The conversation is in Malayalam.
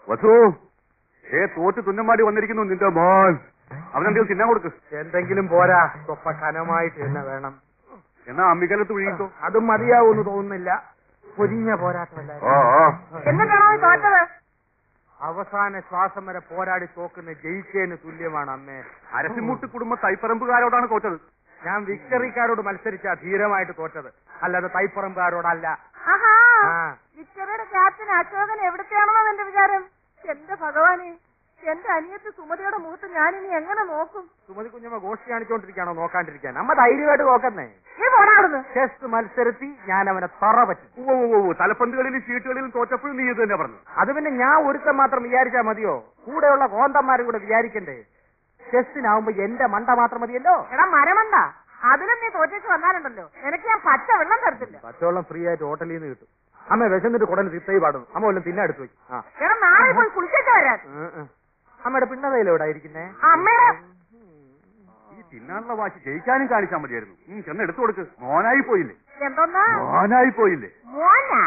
വസു തോറ്റ് തുന്നമാടി വന്നിരിക്കുന്നു നിന്റെ മോൻ. അവനെന്തെങ്കിലും തിന്നാൻ കൊടുക്ക്. എന്തെങ്കിലും പോരാ, സ്വപ്പ കനമായിട്ട് തന്നെ വേണം. എന്നാ അമ്മിക്കലത്ത് ഒഴുകിക്കോ. അതും മതിയാവൂന്ന് തോന്നുന്നില്ല. പൊരിഞ്ഞ പോരാട്ടമല്ല. എന്നിട്ടാണോ തോറ്റത്? അവസാന ശ്വാസം വരെ പോരാടി തോക്കുന്ന ജയിച്ചതിന് തുല്യമാണ് അമ്മേ. അരസിമുട്ട് കുടുംബ തൈപ്പറമ്പുകാരോടാണ് തോറ്റത്. ഞാൻ വിക്ടറിക്കാരോട് മത്സരിച്ചാ ധീരമായിട്ട് തോറ്റത്, അല്ലാതെ തൈപ്പറമ്പുകാരോടല്ല. വിക്ടറിയുടെ ക്യാപ്റ്റൻ അശോകൻ എവിടത്തെയാണെന്നോ എന്റെ വിചാരം. എന്റെ ഭഗവാനെ, എന്റെ അനിയത്ത് സുമതിയുടെ മുഖത്ത് ഞാനിനി എങ്ങനെ നോക്കും? സുമതി കുഞ്ഞമ്മ ഗോഷ്ടി കാണിച്ചോണ്ടിരിക്കാണോ നോക്കാണ്ടിരിക്കാൻ? നമ്മ ധൈര്യമായിട്ട് നോക്കുന്നേ. ഈ പോരാടുന്നു. ചെസ് മത്സരത്തിൽ ഞാൻ അവനെ തറ പറ്റും. തലപ്പന്തുകളിലും ഷീട്ടുകളിലും തോറ്റപ്പോഴും നീ ഇത് തന്നെ പറഞ്ഞു. അത് പിന്നെ ഞാൻ ഒരുത്തം മാത്രം വിചാരിച്ചാ മതിയോ? കൂടെയുള്ള കോന്തന്മാരും കൂടെ വിചാരിക്കണ്ടേ? ചെസ്സിനാവുമ്പോ എന്റെ മണ്ട മാത്രം മതിയല്ലോ. എടാ മരമണ്ട, അതിലും നീ തോറ്റേച്ച് വന്നാലുണ്ടല്ലോ നിനക്ക് ഞാൻ പച്ച വെള്ളം തരത്തില്ല. പച്ചവെള്ളം ഫ്രീ ആയിട്ട് ഹോട്ടലിൽ നിന്ന് കിട്ടും. അമ്മ വിശന്നിട്ട് കുടൽ തിത്തൈ പാടുന്നു. അമ്മ വല്ലതും തിന്നെ എടുത്തു വെക്കും. എടാ നാളെ പോയി കുളിച്ചിട്ട് വരാൻ. അമ്മയുടെ പിണ്ണതയില എവിടെ ഇരിക്കുന്നേ? അമ്മയുടെ ഈ തിന്നാനുള്ള വാശി ജയിക്കാനും കാണിച്ചാൽ മതിയായിരുന്നു. ചെന്ന് എടുത്തു കൊടുക്ക്. മോനായി പോയില്ലേ? എന്തോന്നാ മോനായി പോയില്ലേ? മോനാ?